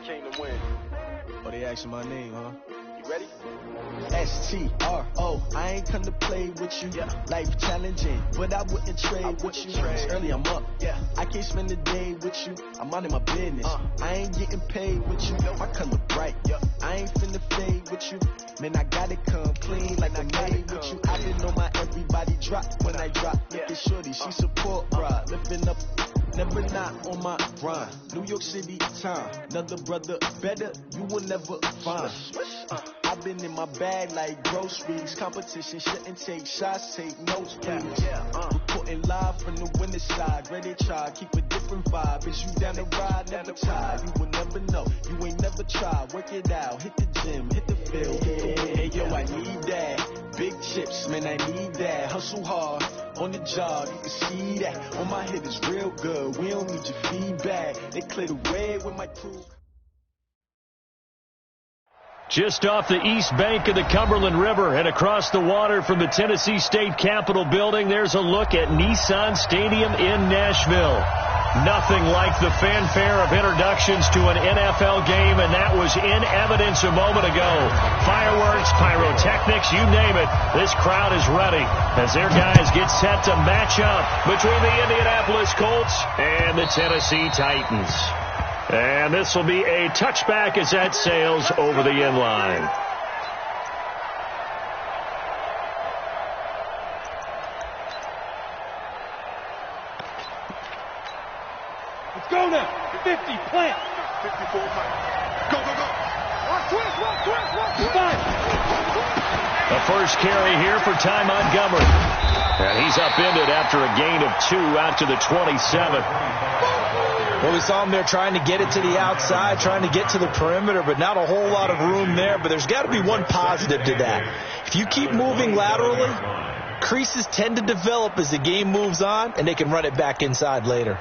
came to win. Oh, they asking my name, huh? You ready? S-T-R-O, I ain't come to play with you. Yeah. Life challenging, but I wouldn't trade with you. It's early, I'm up. Yeah. I can't spend the day with you. I'm out of my business. I ain't getting paid with you. My color bright. Yeah. I ain't finna fade with you. Man, I gotta come clean like I made with you. I been on my everybody drop when I drop. Look at shorty, she support ride. Lifting up, never not on my grind. New York City time. Another brother better, you will never find. I've been in my bag like groceries. Competition shouldn't take shots, take notes, please. Reporting live from the winter side. Ready to try, keep a different vibe. Is you down the ride, never tired. You will never know, you ain't never tried. Work it out, hit the gym, hit the field. Hey yo, I need that. Big chips, man, I need that. Hustle hard, on the job, you can see that. On my head is real good, we don't need your feedback. They clear the way with my crew. Just off the east bank of the Cumberland River and across the water from the Tennessee State Capitol building, there's a look at Nissan Stadium in Nashville. Nothing like the fanfare of introductions to an NFL game, and that was in evidence a moment ago. Fireworks, pyrotechnics, you name it. This crowd is ready as their guys get set to match up between the Indianapolis Colts and the Tennessee Titans. And this will be a touchback as that sails over the end line. Let's go now. 50, plant. 54, go, go, go. Watch twist. The first carry here for Ty Montgomery. And he's upended after a gain of 2 out to the 27. Well, we saw him there trying to get it to the outside, trying to get to the perimeter, but not a whole lot of room there. But there's got to be one positive to that. If you keep moving laterally, creases tend to develop as the game moves on, and they can run it back inside later.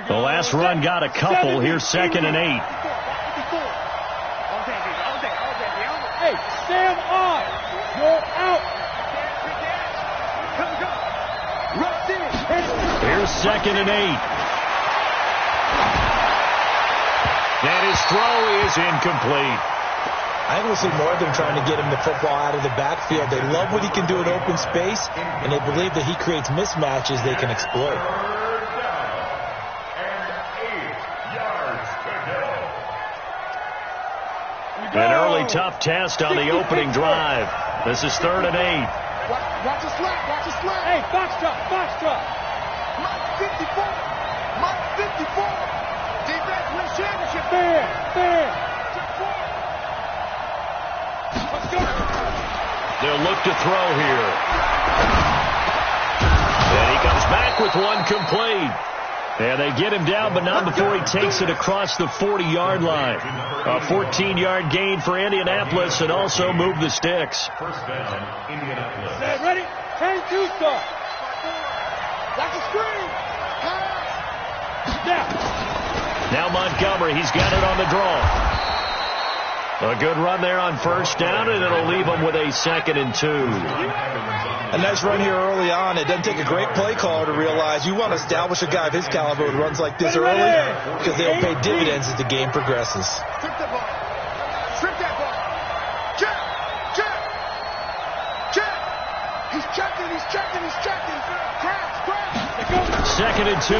The last run got a couple. Here's 2nd and 8. Hey, stand on. You're out. Here's 2nd and 8. And his throw is incomplete. I think we'll see more of them trying to get him the football out of the backfield. They love what he can do in open space, and they believe that he creates mismatches they can exploit. An early tough test on the opening drive. This is 3rd and 8. Watch the slap. Hey, box drop. Mike 54. Defense wins championship. Fair. Let's go. They'll look to throw here. And he comes back with one complete. And they get him down, but not before he takes it across the 40-yard line. A 14-yard gain for Indianapolis, and also move the sticks. Set, ready? Turn 2 start. That's a screen. Now Montgomery, he's got it on the draw. A good run there on 1st down, and it'll leave him with a 2nd and 2. A nice run here early on. It doesn't take a great play caller to realize you want to establish a guy of his caliber who runs like this early, because they'll pay dividends as the game progresses. Strip that ball. Check. He's checking. Crash. 2nd and 2.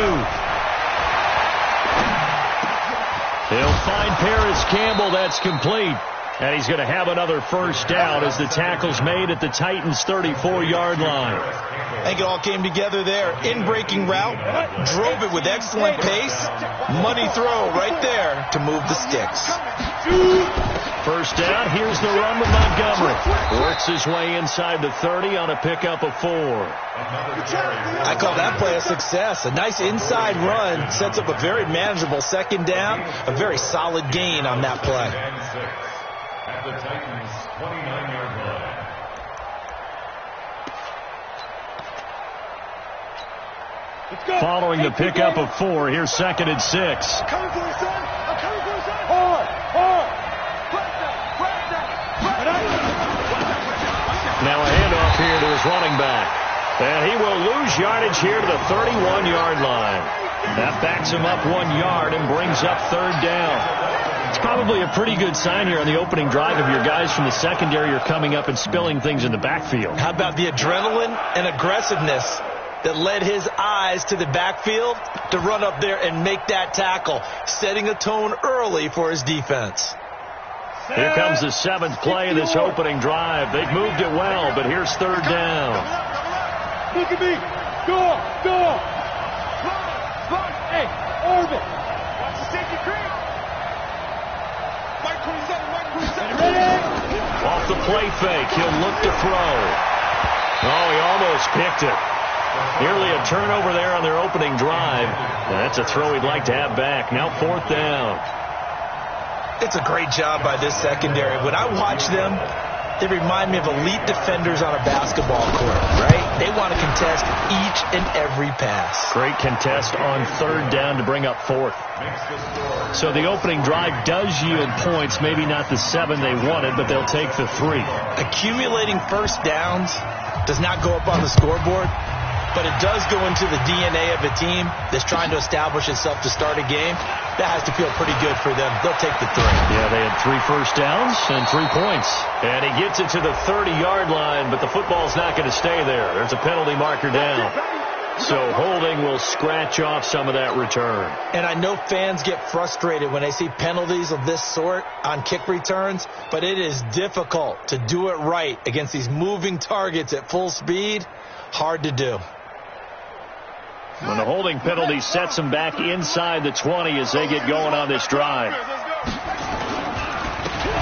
He'll find Paris Campbell. That's complete. And he's going to have another 1st down as the tackle's made at the Titans' 34-yard line. I think it all came together there. In-breaking route, drove it with excellent pace. Money throw right there to move the sticks. 1st down. Here's the run with Montgomery. Works his way inside the 30 on a pickup of 4. I call that play a success. A nice inside run sets up a very manageable 2nd down. A very solid gain on that play. At the Titans' 29-yard line. Following the pickup of 4, here's 2nd and 6. I'm coming for you, son. Hard. Now a handoff here to his running back. And he will lose yardage here to the 31-yard line. That backs him up 1 yard and brings up third down. It's probably a pretty good sign here on the opening drive of your guys from the secondary are coming up and spilling things in the backfield. How about the adrenaline and aggressiveness that led his eyes to the backfield to run up there and make that tackle, setting a tone early for his defense. Here comes the 7th play of this opening drive. They've moved it well, but here's third down. Look at me. Go. Hey, orbit. Watch the safety creep. Mike 27. Ready? Off the play fake, he'll look to throw. Oh, he almost picked it. Nearly a turnover there on their opening drive. That's a throw he'd like to have back. Now 4th down. It's a great job by this secondary. When I watch them, they remind me of elite defenders on a basketball court, right? They want to contest each and every pass. Great contest on third down to bring up 4th. So the opening drive does yield points, maybe not the 7 they wanted, but they'll take the 3. Accumulating first downs does not go up on the scoreboard, but it does go into the DNA of a team that's trying to establish itself to start a game. That has to feel pretty good for them. They'll take the 3. Yeah, they had 3 first downs and 3 points. And he gets it to the 30-yard line, but the football's not going to stay there. There's a penalty marker down. So holding will scratch off some of that return. And I know fans get frustrated when they see penalties of this sort on kick returns, but it is difficult to do it right against these moving targets at full speed. Hard to do. When the holding penalty sets them back inside the 20 as they get going on this drive.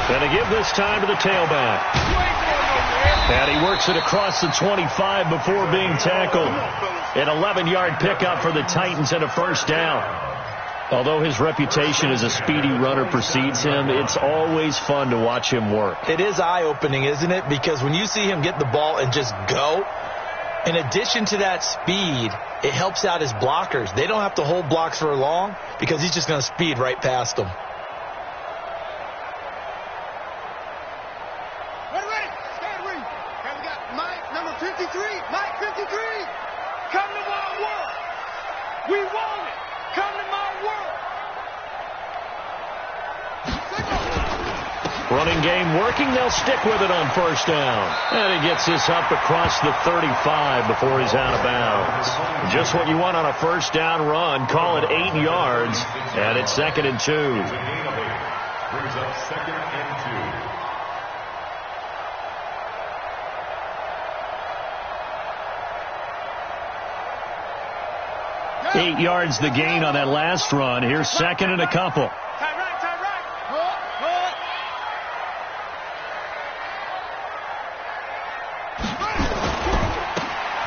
And to give this time to the tailback. And he works it across the 25 before being tackled. An 11-yard pickup for the Titans and a first down. Although his reputation as a speedy runner precedes him, it's always fun to watch him work. It is eye-opening, isn't it? Because when you see him get the ball and just go, in addition to that speed, it helps out his blockers. They don't have to hold blocks for long because he's just going to speed right past them. Ready. Stand ready. And we got Mike, number 53. Mike 53. Come to my world. We want it. Come to my world. Running game working. They'll stick with it on first down. And he gets this up across the 35 before he's out of bounds. Just what you want on a first down run. Call it 8 yards. And it's 2nd and 2. Brings up 2nd and 2. 8 yards the gain on that last run. Here's 2nd and a couple. Tie right.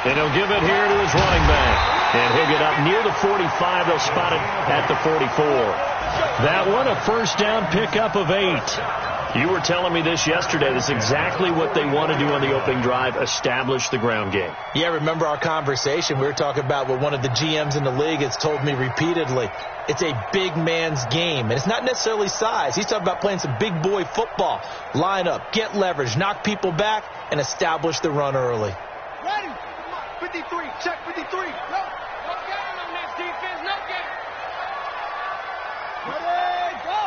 And he'll give it here to his running back. And he'll get up near the 45. They'll spot it at the 44. That one, a first down pickup of 8. You were telling me this yesterday. That's exactly what they want to do on the opening drive, establish the ground game. Yeah, remember our conversation? We were talking about what one of the GMs in the league has told me repeatedly. It's a big man's game, and it's not necessarily size. He's talking about playing some big boy football. Line up, get leverage, knock people back, and establish the run early. Ready. 53. Check 53. No game on this defense. No game. Ready. Go.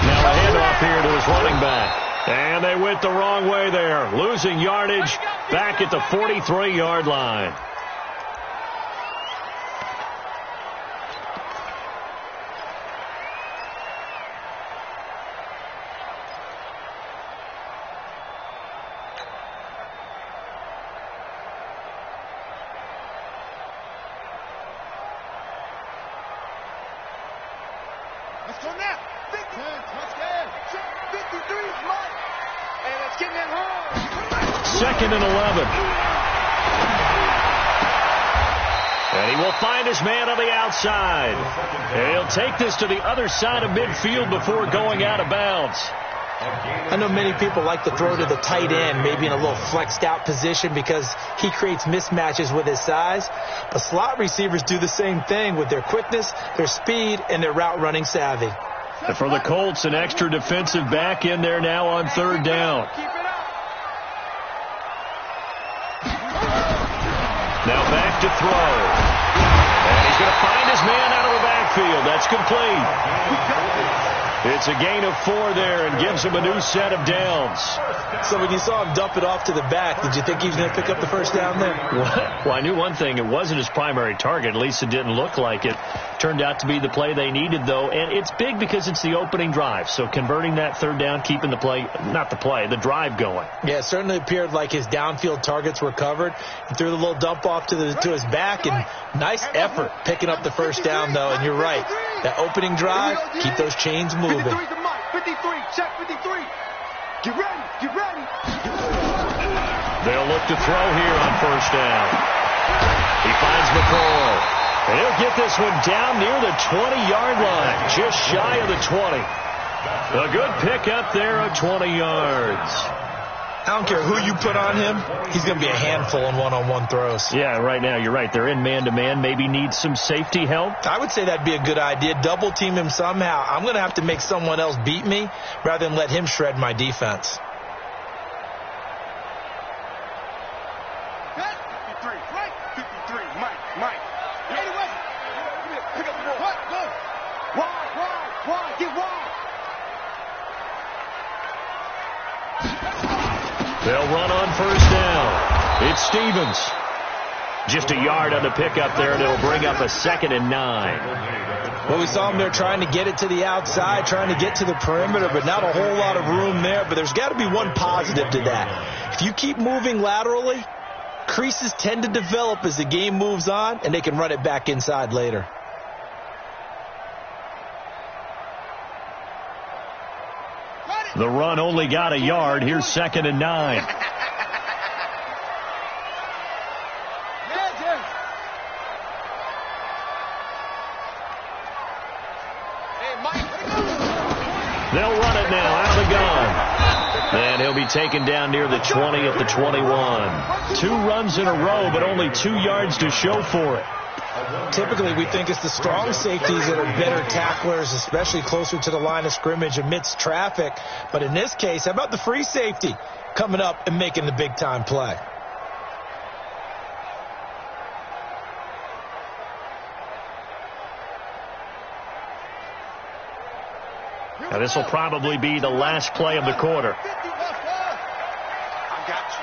Now a handoff here to his running back. And they went the wrong way there. Losing yardage back at the 43-yard line. Let's go now. 50. Touchdown. 53 is Mike. And let's get him home. 2nd and 11. And he will find his man on the outside. And he'll take this to the other side of midfield before going out of bounds. I know many people like to throw to the tight end, maybe in a little flexed out position because he creates mismatches with his size. But slot receivers do the same thing with their quickness, their speed, and their route running savvy. And for the Colts, an extra defensive back in there now on third down. Keep it up. to throw. And he's going to find his man out of the backfield. That's complete. It's a gain of 4 there and gives him a new set of downs. So when you saw him dump it off to the back, did you think he was going to pick up the first down there? Well, I knew one thing. It wasn't his primary target. At least it didn't look like it. Turned out to be the play they needed, though. And it's big because it's the opening drive. So converting that third down, keeping the play, not the play, the drive going. Yeah, it certainly appeared like his downfield targets were covered. He threw the little dump off to his back, and nice effort picking up the first down, though. And you're right. That opening drive, keep those chains moving. 53 to Mike. 53. Check 53. Get ready. Get ready. They'll look to throw here on first down. He finds McCall. And he'll get this one down near the 20-yard line, just shy of the 20. A good pickup there of 20 yards. I don't care who you put on him. He's going to be a handful in one-on-one throws. Yeah, right now, you're right. They're in man-to-man. Maybe need some safety help. I would say that'd be a good idea. Double team him somehow. I'm going to have to make someone else beat me rather than let him shred my defense. 53. Right. 53. Mike. Hey, West. Pick up the ball. What? Go. Wide. Get wide. They'll run on first down. It's Stevens. Just a yard on the pickup there, and it'll bring up a 2nd and 9. Well, we saw him there trying to get it to the outside, trying to get to the perimeter, but not a whole lot of room there. But there's got to be one positive to that. If you keep moving laterally, creases tend to develop as the game moves on, and they can run it back inside later. The run only got a yard. Here's 2nd and 9. They'll run it now out of the gun. And he'll be taken down near the 20 at the 21. 2 runs in a row, but only 2 yards to show for it. Typically, we think it's the strong safeties that are better tacklers, especially closer to the line of scrimmage amidst traffic. But in this case, how about the free safety coming up and making the big-time play? Now, this will probably be the last play of the quarter. I got you.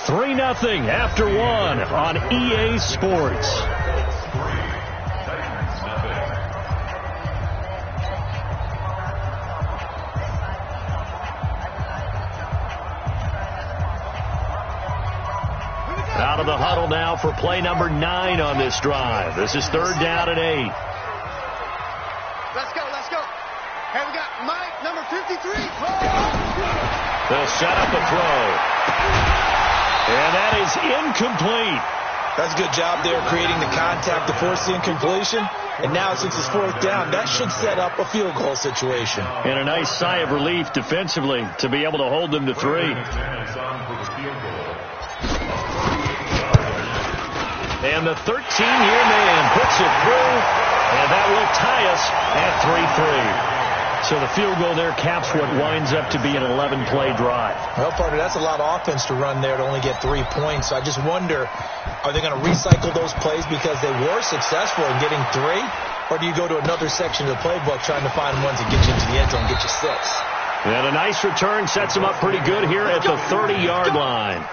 3-0 after 1 on EA Sports. Out of the huddle now for play number 9 on this drive. This is 3rd down and 8. Let's go. Hey, we got Mike, number 53. They'll set up a throw. And that is incomplete. That's a good job there creating the contact to force the incompletion. And now since it's 4th down, that should set up a field goal situation. And a nice sigh of relief defensively to be able to hold them to 3. And the 13-year man puts it through, and that will tie us at 3-3. So the field goal there caps what winds up to be an 11-play drive. Well, partner, that's a lot of offense to run there to only get 3 points. I just wonder, are they going to recycle those plays because they were successful in getting 3? Or do you go to another section of the playbook trying to find ones that get you into the end zone and get you 6? And a nice return sets them up pretty good here at the 30-yard line.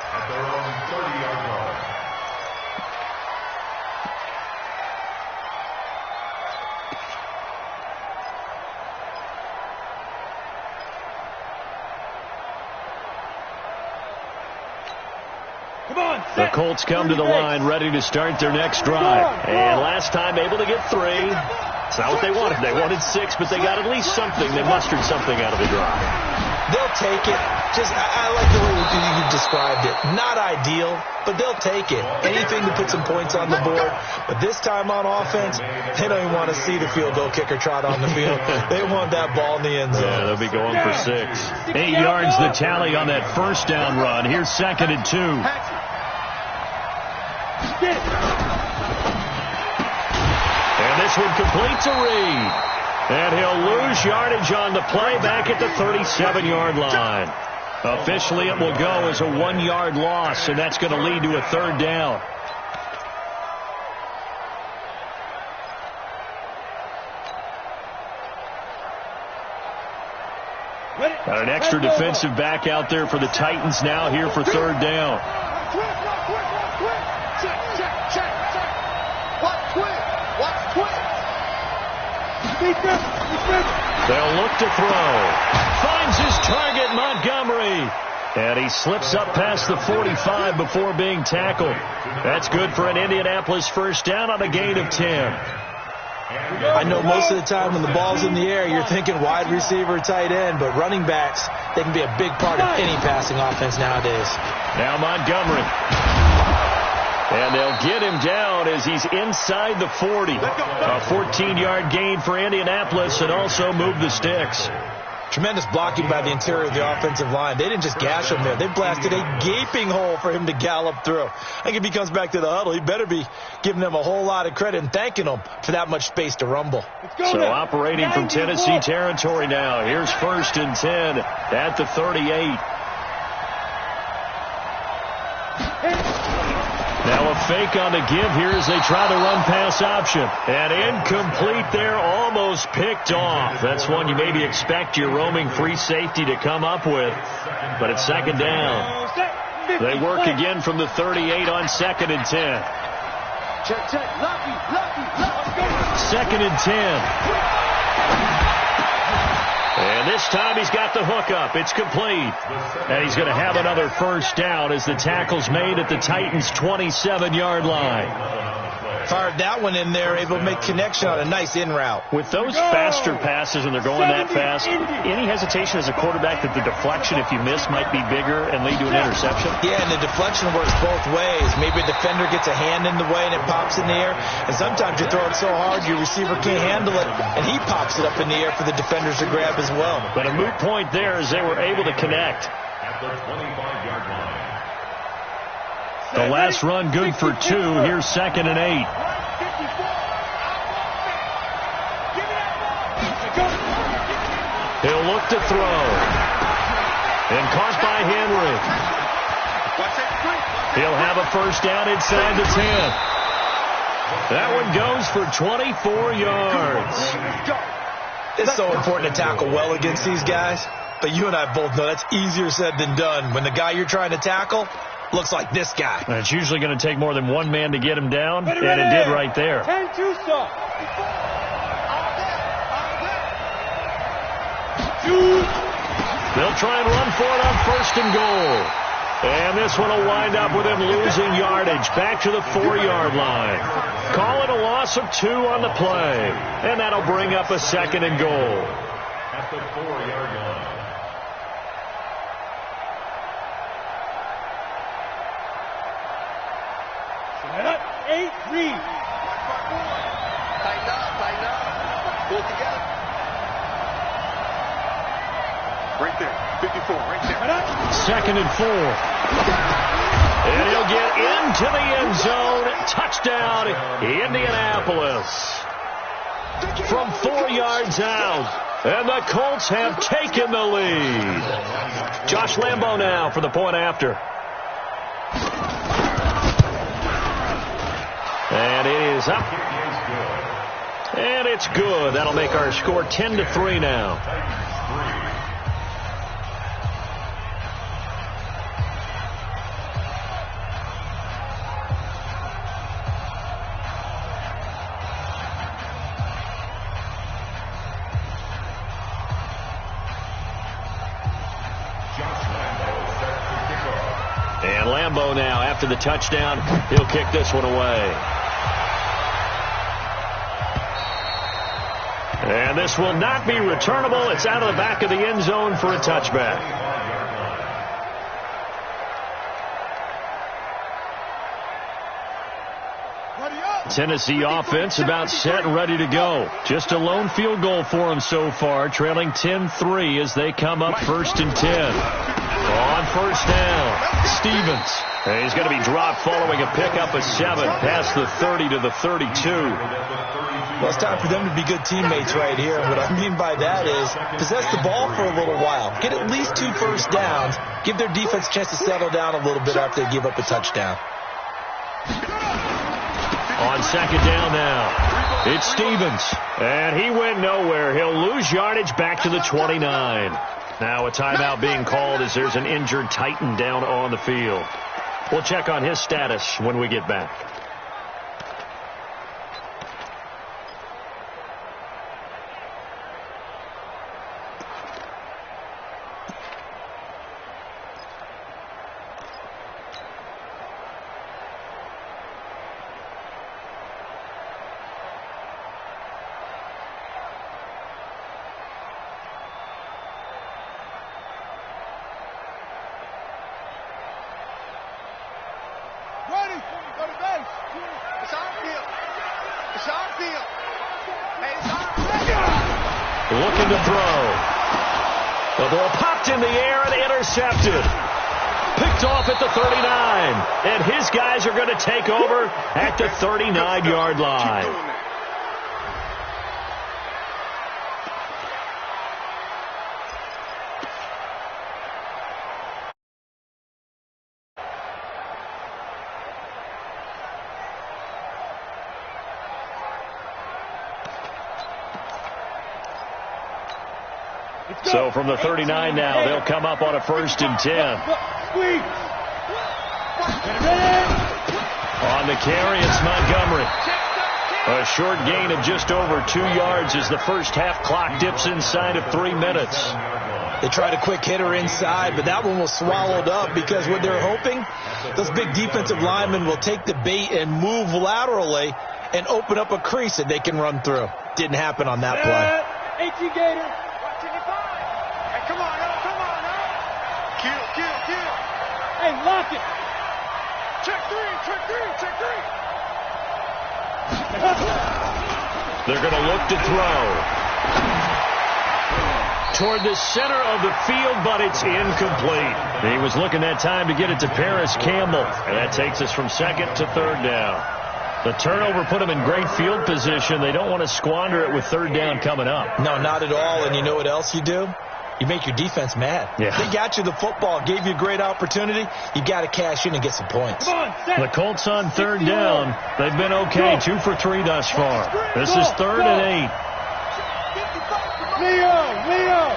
The Colts come to the line ready to start their next drive. And last time able to get 3. It's not what they wanted. They wanted 6, but they got at least something. They mustered something out of the drive. They'll take it. I like the way you described it. Not ideal, but they'll take it. Anything to put some points on the board. But this time on offense, they don't even want to see the field goal kicker trot on the field. They want that ball in the end zone. Yeah, they'll be going for 6. 8 yards the tally on that first down run. Here's 2nd and 2. And this one completes a read. And he'll lose yardage on the play back at the 37-yard line. Officially, it will go as a 1-yard loss, and that's going to lead to a 3rd down. Got an extra defensive back out there for the Titans now here for 3rd down. They'll look to throw. Finds his target, Montgomery. And he slips up past the 45 before being tackled. That's good for an Indianapolis 1st down on a gain of 10. I know most of the time when the ball's in the air, you're thinking wide receiver, tight end, but running backs, they can be a big part of any passing offense nowadays. Now Montgomery. And they'll get him down as he's inside the 40. A 14-yard gain for Indianapolis and also move the sticks. Tremendous blocking by the interior of the offensive line. They didn't just gash him there. They blasted a gaping hole for him to gallop through. I think if he comes back to the huddle, he better be giving them a whole lot of credit and thanking them for that much space to rumble. So operating from Tennessee territory now. Here's 1st and 10 at the 38. Now a fake on the give here as they try to run pass option. And incomplete there, almost picked off. That's one you maybe expect your roaming free safety to come up with. But it's 2nd down. They work again from the 38 on 2nd and 10. Check. 2nd and 10. And this time he's got the hook up. It's complete. And he's going to have another 1st down as the tackle's made at the Titans' 27-yard line. Fired that one in there, able to make connection on a nice in route. With those faster passes and they're going that fast, any hesitation as a quarterback that the deflection, if you miss, might be bigger and lead to an interception? Yeah, and the deflection works both ways. Maybe a defender gets a hand in the way and it pops in the air. And sometimes you throw it so hard your receiver can't handle it, and he pops it up in the air for the defenders to grab as well. But a moot point there as they were able to connect. At the 25-yard line. The last run good for 2. Here's 2nd and 8. He'll look to throw. And caught by Henry. He'll have a 1st down inside the 10. That one goes for 24 yards. It's so important to tackle well against these guys. But you and I both know that's easier said than done. When the guy you're trying to tackle looks like this guy. And it's usually going to take more than one man to get him down, and it did right there. 10-2 stop. They'll try and run for it on 1st and goal. And this one will wind up with him losing yardage back to the 4-yard line. Call it a loss of 2 on the play. And that'll bring up a 2nd and goal. At the 4-yard line. Set up. 8-3. Tighten up. Pull it together. Right there. 54, right there. 2nd and 4. And he'll get into the end zone. Touchdown, Indianapolis. From 4 yards out. And the Colts have taken the lead. Josh Lambo now for the point after. And it is up. And it's good. That'll make our score 10-3 now. And Lambo now, after the touchdown, he'll kick this one away. And this will not be returnable. It's out of the back of the end zone for a touchback. Tennessee offense about set and ready to go. Just a lone field goal for them so far, trailing 10-3 as they come up 1st and 10. On first down. Stevens. And he's going to be dropped following a pickup of 7 past the 30 to the 32. Well, it's time for them to be good teammates right here. And what I mean by that is possess the ball for a little while. Get at least 2 first downs. Give their defense a chance to settle down a little bit after they give up a touchdown. On second down now, it's Stevens. And he went nowhere. He'll lose yardage back to the 29. Now a timeout being called as there's an injured Titan down on the field. We'll check on his status when we get back. Looking to throw. The ball popped in the air and intercepted. Picked off at the 39. And his guys are going to take over at the 39-yard line. So from the 39 now, they'll come up on a 1st and 10. On the carry, it's Montgomery. A short gain of just over 2 yards as the first half clock dips inside of 3 minutes. They tried a quick hitter inside, but that one was swallowed up because what they're hoping, those big defensive linemen will take the bait and move laterally and open up a crease that they can run through. Didn't happen on that play. Gator. Come on, now. Kill. Hey, lock it. Check three. They're going to look to throw. Toward the center of the field, but it's incomplete. He was looking that time to get it to Paris Campbell. And that takes us from 2nd to 3rd down. The turnover put them in great field position. They don't want to squander it with 3rd down coming up. No, not at all. And you know what else you do? You make your defense mad. Yeah. They got you the football, gave you a great opportunity. You got to cash in and get some points. The Colts on 3rd down. They've been okay, 2 for 3 thus far. This is 3rd and 8. Leo.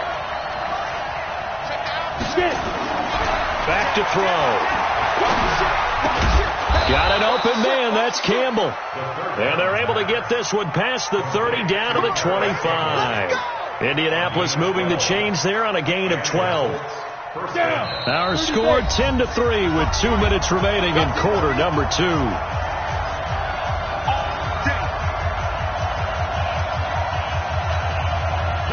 Back to throw. Got an open man. That's Campbell. And they're able to get this one past the 30 down to the 25. Indianapolis moving the chains there on a gain of 12. Our score 10-3 with 2 minutes remaining in quarter number 2.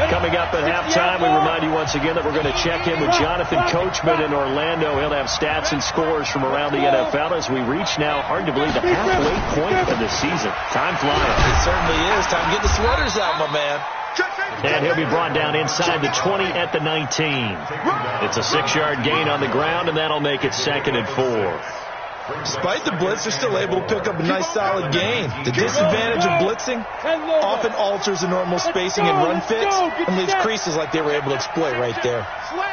Coming up at halftime, we remind you once again that we're going to check in with Jonathan Coachman in Orlando. He'll have stats and scores from around the NFL as we reach now, hard to believe, the halfway point of the season. Time flying. It certainly is. Time to get the sweaters out, my man. And he'll be brought down inside the 20 at the 19. It's a 6-yard gain on the ground, and that'll make it 2nd and 4. Despite the blitz, they're still able to pick up a nice solid gain. The disadvantage of blitzing often alters the normal spacing and run fits and leaves creases like they were able to exploit right there. Slam.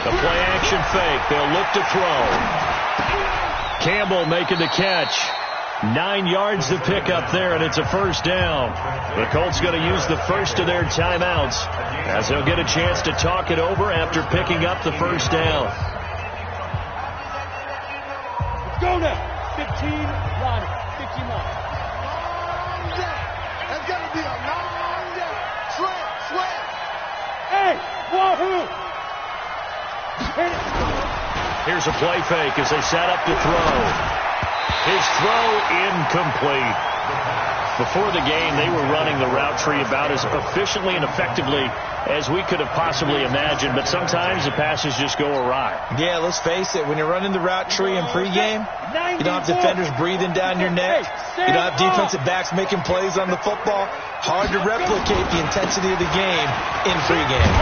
The play action fake. They'll look to throw. Campbell making the catch. 9 yards to pick up there, and it's a 1st down. The Colts going to use the first of their timeouts as they'll get a chance to talk it over after picking up the 1st down. Let's go now. 15, Ronnie. 15 line. That's going to be a long day. Slam. Hey, wahoo. Hit it. Here's a play fake as they set up to throw. His throw incomplete. Before the game, they were running the route tree about as efficiently and effectively as we could have possibly imagined, but sometimes the passes just go awry. Yeah, let's face it. When you're running the route tree in pregame, you don't have defenders breathing down your neck. You don't have defensive backs making plays on the football. Hard to replicate the intensity of the game in pregame.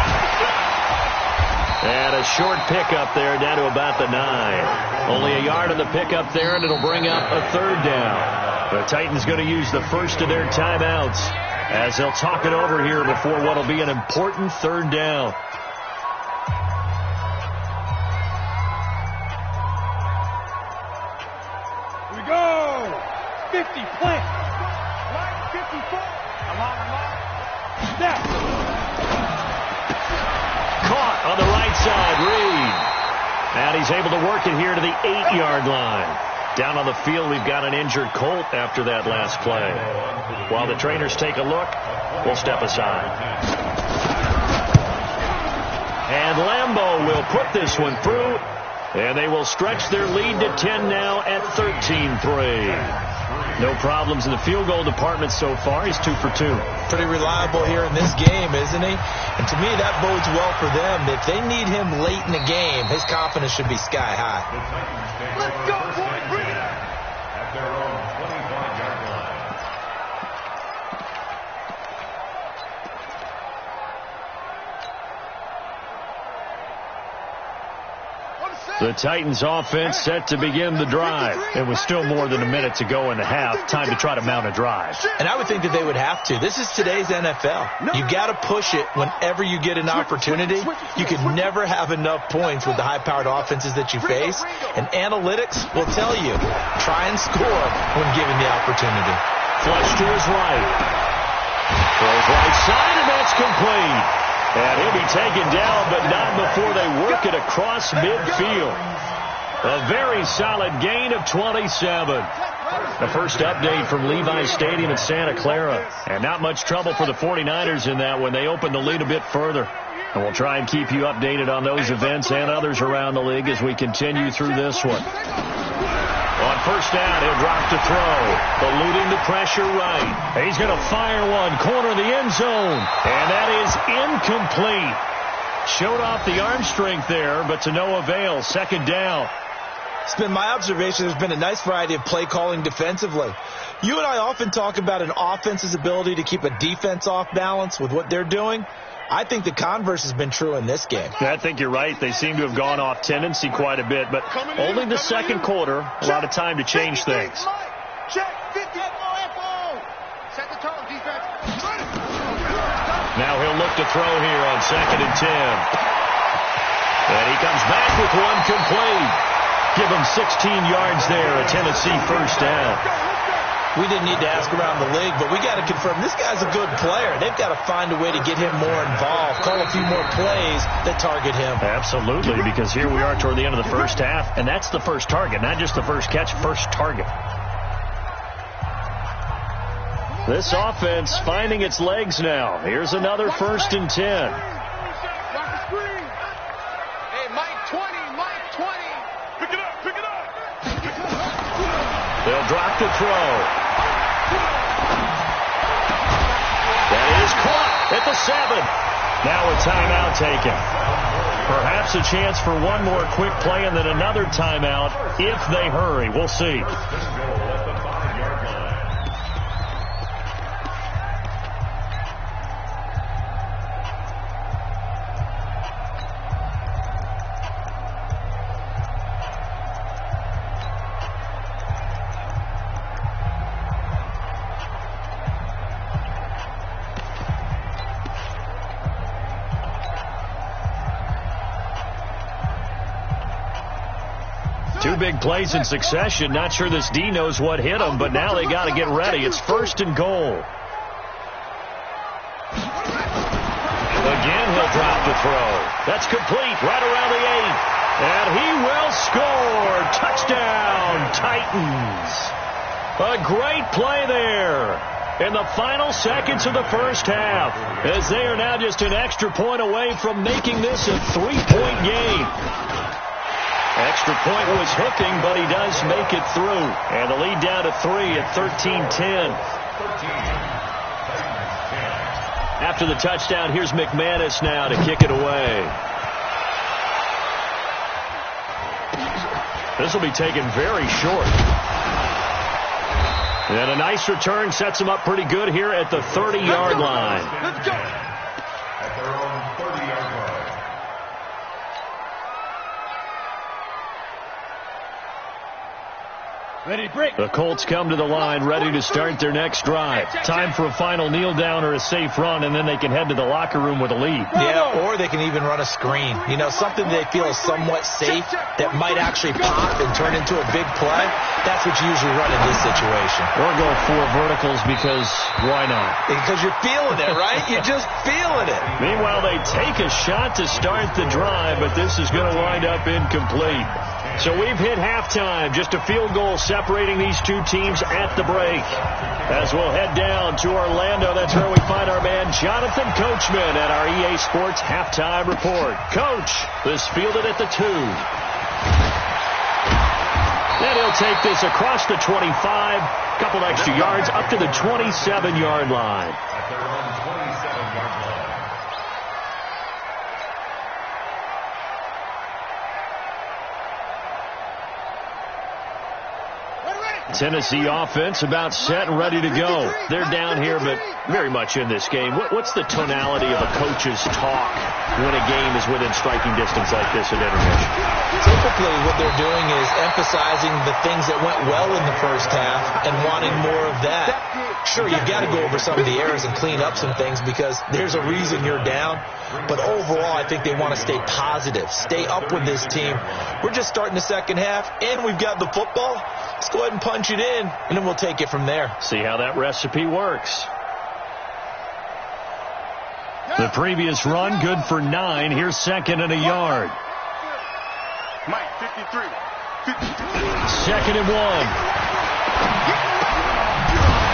And a short pickup there down to about the 9. Only a yard on the pickup there, and it'll bring up a 3rd down. The Titans going to use the first of their timeouts as they'll talk it over here before what will be an important 3rd down. We go. 50, plant. Line 54. I'm on. Snap. Caught on the right side, Reed. And he's able to work it here to the 8-yard line. Down on the field, we've got an injured Colt after that last play. While the trainers take a look, we'll step aside. And Lambeau will put this one through, and they will stretch their lead to 10 now at 13-3. No problems in the field goal department so far. He's 2 for 2. Pretty reliable here in this game, isn't he? And to me, that bodes well for them. If they need him late in the game, his confidence should be sky high. Let's go, boys. Bring it up. At their own 25-yard line. The Titans offense set to begin the drive. And with still more than a minute to go in the half, time to try to mount a drive. And I would think that they would have to. This is today's NFL. You got to push it whenever you get an opportunity. You can never have enough points with the high-powered offenses that you face. And analytics will tell you, try and score when given the opportunity. Flush to his right. Throws right side, and that's complete. And he'll be taken down, but not before they work it across midfield. A very solid gain of 27. The first update from Levi Stadium in Santa Clara. And not much trouble for the 49ers in that when they open the lead a bit further. And we'll try and keep you updated on those events and others around the league as we continue through this one. On first down, he'll drop to throw. Eluding the pressure right. He's going to fire one. Corner of the end zone. And that is incomplete. Showed off the arm strength there, but to no avail. 2nd down. It's been my observation there's been a nice variety of play calling defensively. You and I often talk about an offense's ability to keep a defense off balance with what they're doing. I think the converse has been true in this game. I think you're right. They seem to have gone off tendency quite a bit, but only the second quarter, a lot of time to change things. Check 50. Set the tone, defense. Now he'll look to throw here on 2nd and 10. And he comes back with one complete. Give him 16 yards there, a Tennessee first down. We didn't need to ask around the league, but we got to confirm this guy's a good player. They've got to find a way to get him more involved, call a few more plays that target him. Absolutely, because here we are toward the end of the first half, and that's the first target, not just the first catch, first target. This offense finding its legs now. Here's another 1st and 10. Hey, Mike 20. Pick it up. They'll drop the throw. That is caught at the 7. Now a timeout taken. Perhaps a chance for one more quick play and then another timeout if they hurry. We'll see. Two big plays in succession. Not sure this D knows what hit him, but now they got to get ready. It's 1st and goal. Again, he'll drop the throw. That's complete right around the 8. And he will score. Touchdown, Titans. A great play there in the final seconds of the first half, as they are now just an extra point away from making this a 3-point game. Extra point was hooking, but he does make it through. And the lead down to 3 at 13-10. After the touchdown, here's McManus now to kick it away. This will be taken very short. And a nice return sets him up pretty good here at the 30-yard line. Let's go. At their own 30-yard line. Ready, break. The Colts come to the line, ready to start their next drive. Time for a final kneel down or a safe run, and then they can head to the locker room with a lead. Yeah, or they can even run a screen. You know, something they feel is somewhat safe that might actually pop and turn into a big play. That's what you usually run in this situation. Or go 4 verticals because why not? Because you're feeling it, right? You're just feeling it. Meanwhile, they take a shot to start the drive, but this is going to wind up incomplete. So we've hit halftime, just a field goal separating these two teams at the break. As we'll head down to Orlando, that's where we find our man Jonathan Coachman at our EA Sports Halftime Report. Coach, this fielded at the 2. Then he'll take this across the 25, couple extra yards up to the 27-yard line. Tennessee offense about set and ready to go. They're down here, but very much in this game. What's the tonality of a coach's talk when a game is within striking distance like this at intermission? Typically, what they're doing is emphasizing the things that went well in the first half and wanting more of that. Sure, you've got to go over some of the errors and clean up some things because there's a reason you're down. But overall, I think they want to stay positive, stay up with this team. We're just starting the second half, and we've got the football. Let's go ahead and punch it in, and then we'll take it from there. See how that recipe works. The previous run, good for 9. Here's 2nd and a yard. Mike, 53. 2nd and 1.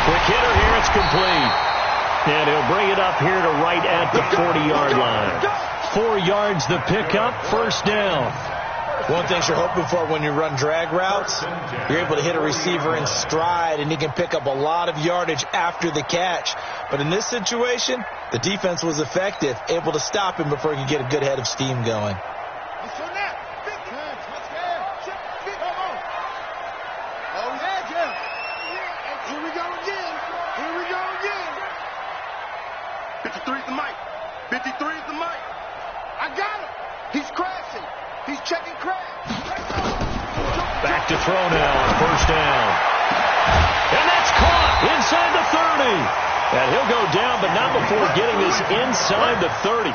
Quick hitter here, it's complete. And he'll bring it up here to right at the 40-yard line. 4 yards the pickup, first down. One thing you're hoping for when you run drag routes, you're able to hit a receiver in stride, and he can pick up a lot of yardage after the catch. But in this situation, the defense was effective, able to stop him before he could get a good head of steam going. Here we go again. 53's the mic. 53's the mic. I got him. He's crashing. He's checking crash. Back to throw now on first down. And that's caught inside the 30. And he'll go down, but not before getting this inside the 30.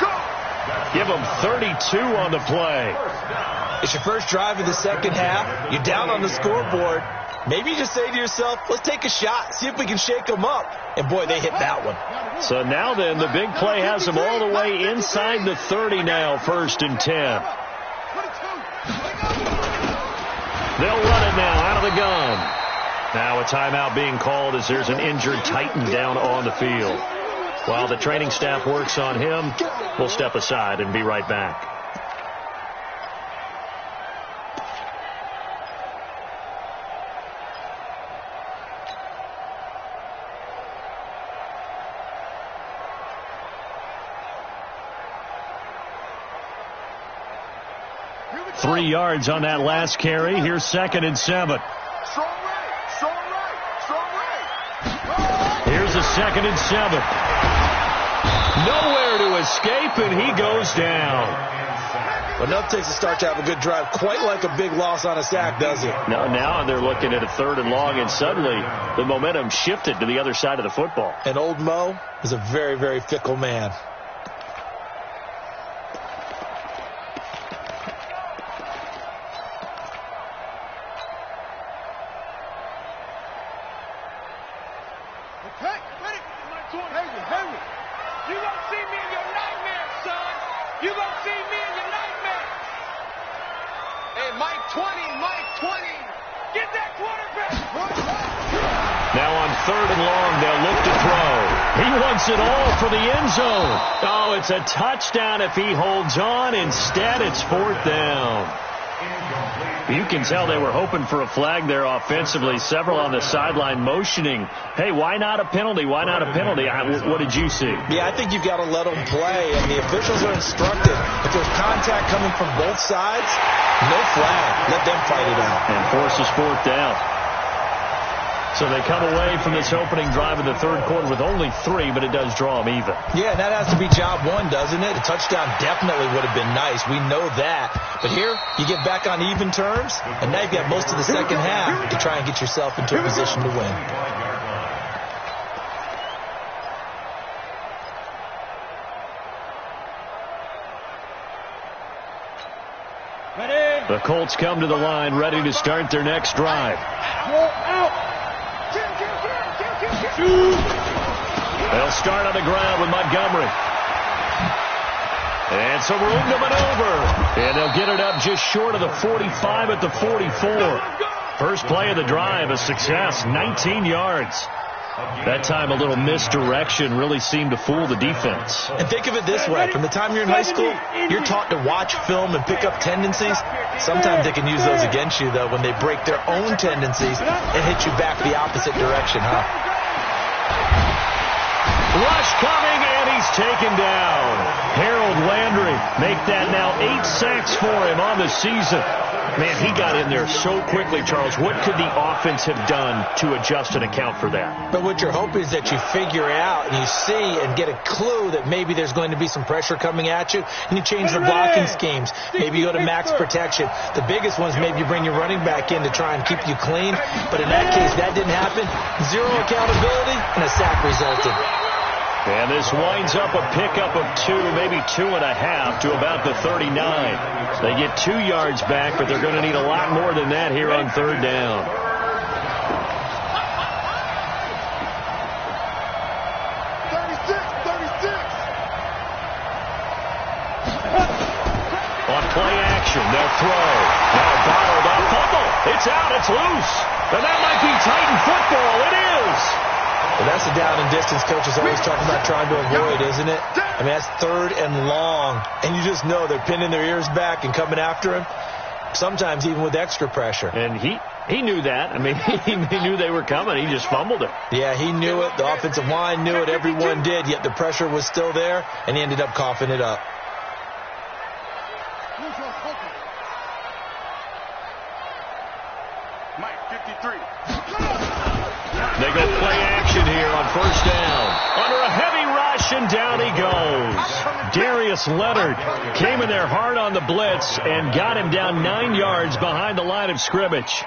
Give him 32 on the play. It's your first drive of the second half. You're down on the scoreboard. Maybe you just say to yourself, let's take a shot, see if we can shake them up. And, boy, they hit that one. So now then, the big play has them all the way inside the 30 now, 1st and 10. They'll run it now out of the gun. Now a timeout being called as there's an injured Titan down on the field. While the training staff works on him, we'll step aside and be right back. Three yards on that last carry. Here's 2nd and 7. Here's a 2nd and 7. Nowhere to escape, and he goes down. Enough takes a start to have a good drive. Quite like a big loss on a sack, does it? No, now they're looking at a 3rd and long, and suddenly the momentum shifted to the other side of the football. And old Mo is a very, very fickle man. It all for the end zone. Oh, it's a touchdown if he holds on. Instead, it's 4th down. You can tell they were hoping for a flag there offensively. Several on the sideline motioning, hey, why not a penalty? Why not a penalty? What did you see? Yeah, I think you've got to let them play, and the officials are instructed. If there's contact coming from both sides, no flag. Let them fight it out. And forces 4th down. So they come away from this opening drive in the third quarter with only 3, but it does draw them even. Yeah, that has to be job one, doesn't it? A touchdown definitely would have been nice. We know that. But here, you get back on even terms, and now you've got most of the second half to try and get yourself into a position to win. The Colts come to the line, ready to start their next drive. They'll start on the ground with Montgomery. And some room to maneuver. And they'll get it up just short of the 45 at the 44. First play of the drive, a success, 19 yards. That time a little misdirection really seemed to fool the defense. And think of it this way. From the time you're in high school, you're taught to watch film and pick up tendencies. Sometimes they can use those against you, though, when they break their own tendencies and hit you back the opposite direction, huh? Rush coming, and he's taken down. Harold Landry make that now 8 sacks for him on the season. Man, he got in there so quickly, Charles. What could the offense have done to adjust and account for that? But what you're hoping is that you figure out and you see and get a clue that maybe there's going to be some pressure coming at you, and you change the blocking schemes. Maybe you go to max protection. The biggest ones, maybe you bring your running back in to try and keep you clean. But in that case, that didn't happen. Zero accountability, and a sack resulted. And this winds up a pickup of 2, maybe 2.5 to about the 39. They get 2 yards back, but they're going to need a lot more than that here on third down. 36. On play action, they'll throw. Now bottled up, fumble. It's out, it's loose. And that might be Titan football. It is. Well, that's the down and distance coaches always talking about trying to avoid, isn't it? I mean, that's third and long. And you just know they're pinning their ears back and coming after him, sometimes even with extra pressure. And he knew that. I mean, he knew they were coming. He just fumbled it. Yeah, he knew it. The offensive line knew it. Everyone did, yet the pressure was still there, and he ended up coughing it up. Mike, 53. They go play action here on first down. Under a heavy rush, and down he goes. Darius Leonard came in there hard on the blitz and got him down 9 yards behind the line of scrimmage.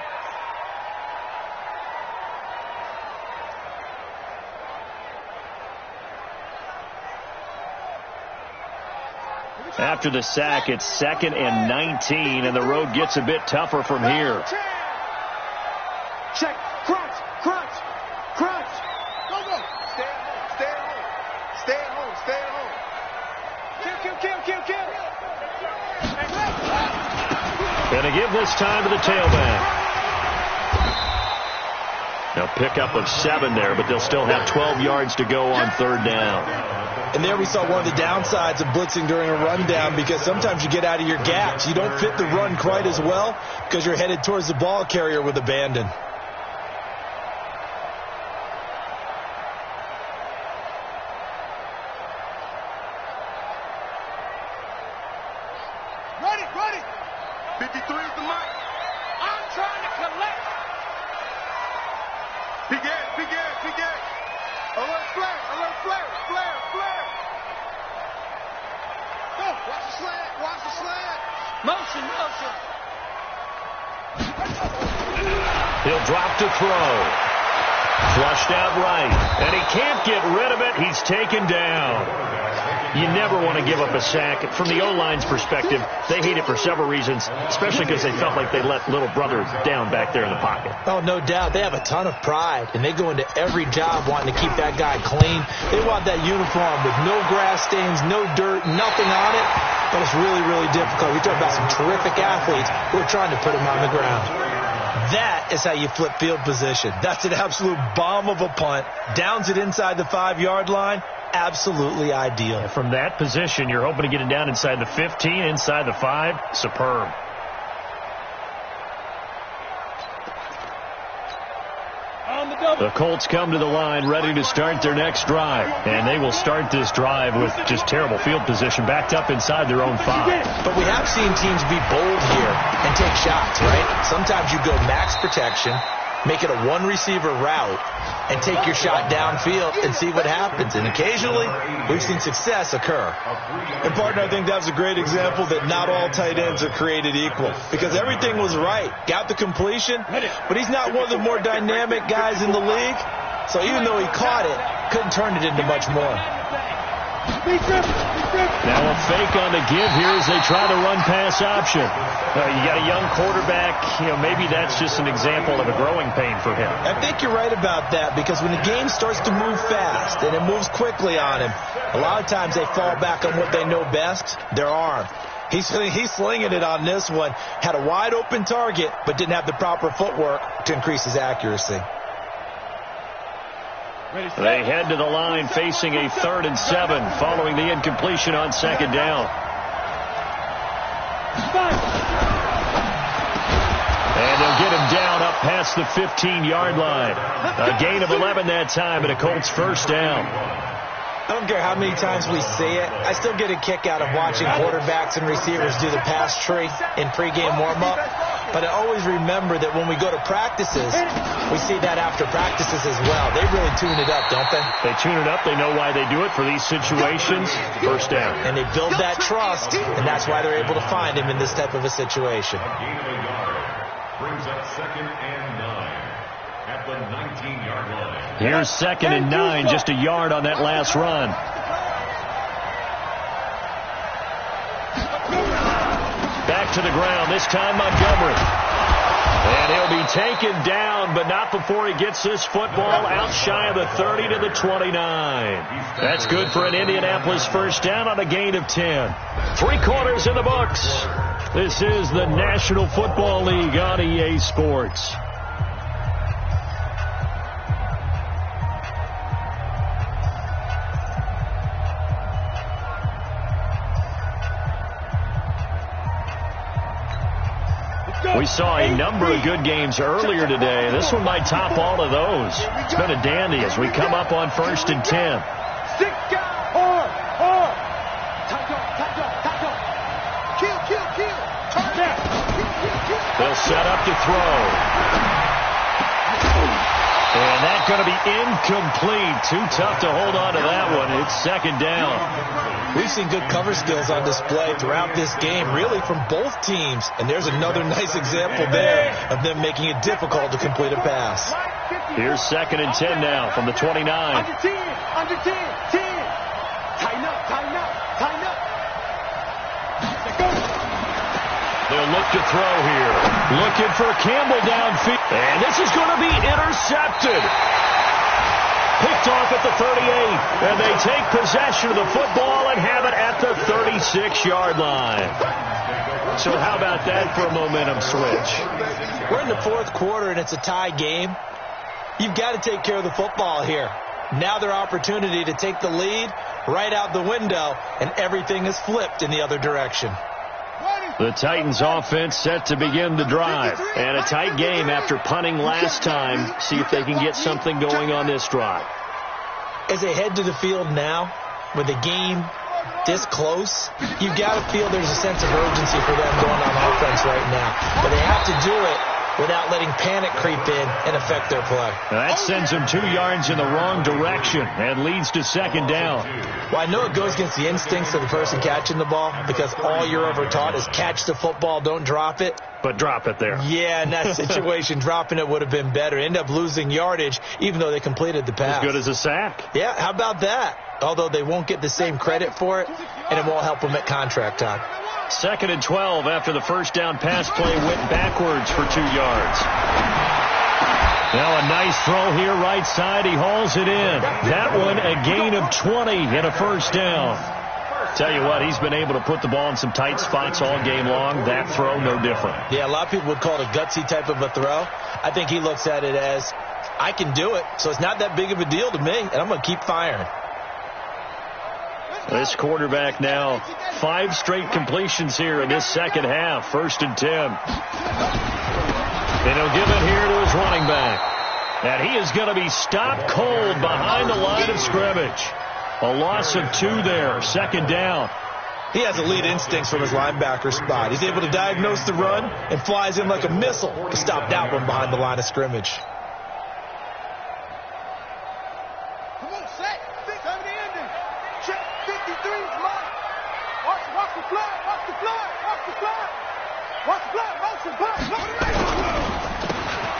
After the sack, it's 2nd and 19, and the road gets a bit tougher from here. Check. Crunch. Go. Stay at home. Kill. Gonna give this time to the tailback. Now pick up of 7 there, but they'll still have 12 yards to go on third down. And there we saw one of the downsides of blitzing during a rundown, because sometimes you get out of your gaps. You don't fit the run quite as well because you're headed towards the ball carrier with abandon. Ready. 53 is the mic. I'm trying to collect. Big gas. Alert flare. Go. Watch the slant. Motion. He'll drop to throw. Flushed out right. And he can't get rid of it. He's taken down. You never want to give up a sack. From the O-line's perspective, they hate it for several reasons, especially because they felt like they let little brother down back there in the pocket. Oh, no doubt. They have a ton of pride, and they go into every job wanting to keep that guy clean. They want that uniform with no grass stains, no dirt, nothing on it. But it's really, really difficult. We talk about some terrific athletes who are trying to put him on the ground. That is how you flip field position. That's an absolute bomb of a punt. Downs it inside the 5-yard line. Absolutely ideal. From that position, you're hoping to get it down inside the 15, inside the 5. Superb. The Colts come to the line ready to start their next drive. And they will start this drive with just terrible field position, backed up inside their own 5. But we have seen teams be bold here and take shots, right? Sometimes you go max protection, make it a one-receiver route, and take your shot downfield and see what happens. And occasionally, we've seen success occur. And, partner, I think that's a great example that not all tight ends are created equal, because everything was right. Got the completion, but he's not one of the more dynamic guys in the league. So even though he caught it, couldn't turn it into much more. Now a fake on the give here as they try to run pass option. You got a young quarterback. Maybe that's just an example of a growing pain for him. I think you're right about that, because when the game starts to move fast and it moves quickly on him, a lot of times they fall back on what they know best, their arm. He's slinging it on this one. Had a wide open target, but didn't have the proper footwork to increase his accuracy. They head to the line facing a 3rd and 7 following the incompletion on 2nd down. And they'll get him down up past the 15-yard line. A gain of 11 that time, and a Colts 1st down. I don't care how many times we see it. I still get a kick out of watching quarterbacks and receivers do the pass tree in pregame warm-up. But I always remember that when we go to practices, we see that after practices as well. They really tune it up, don't they? They tune it up. They know why they do it for these situations. 1st down. And they build that trust, and that's why they're able to find him in this type of a situation. Brings up 2nd and 9 at the 19-yard line. Here's 2nd and 9, just a yard on that last run. Back to the ground, this time Montgomery. And he'll be taken down, but not before he gets this football out shy of the 30 to the 29. That's good for an Indianapolis 1st down on a gain of 10. 3 quarters in the books. This is the National Football League on EA Sports. We saw a number of good games earlier today. This one might top all of those. It's been a dandy as we come up on 1st and 10. They'll set up to throw. And that's going to be incomplete. Too tough to hold on to that one. It's 2nd down. We've seen good cover skills on display throughout this game, really from both teams. And there's another nice example there of them making it difficult to complete a pass. Here's 2nd and 10 now from the 29. Under 10. Tighten up. They'll look to throw here. Looking for Campbell downfield. And this is going to be intercepted. Picked off at the 38. And they take possession of the football and have it at the 36-yard line. So how about that for a momentum switch? We're in the 4th quarter and it's a tie game. You've got to take care of the football here. Now their opportunity to take the lead right out the window, and everything is flipped in the other direction. The Titans offense set to begin the drive. And a tight game after punting last time. See if they can get something going on this drive. As they head to the field now, with the game this close, you've got to feel there's a sense of urgency for them going on offense right now. But they have to do it without letting panic creep in and affect their play. Now that sends them 2 yards in the wrong direction and leads to 2nd down. Well, I know it goes against the instincts of the person catching the ball, because all you're ever taught is catch the football, don't drop it. But drop it there. Yeah, in that situation, dropping it would have been better. End up losing yardage, even though they completed the pass. As good as a sack. Yeah, how about that? Although they won't get the same credit for it, and it won't help them at contract time. 2nd and 12 after the 1st down pass play went backwards for 2 yards. Now a nice throw here right side. He hauls it in. That one a gain of 20 and a 1st down. Tell you what, he's been able to put the ball in some tight spots all game long. That throw, no different. Yeah, a lot of people would call it a gutsy type of a throw. I think he looks at it as, I can do it, so it's not that big of a deal to me, and I'm going to keep firing. This quarterback now 5 straight completions here in this 2nd half. 1st and 10. And he'll give it here to his running back. And he is going to be stopped cold behind the line of scrimmage. A loss of 2 there. 2nd down. He has elite instincts from his linebacker spot. He's able to diagnose the run and flies in like a missile to stop that one behind the line of scrimmage.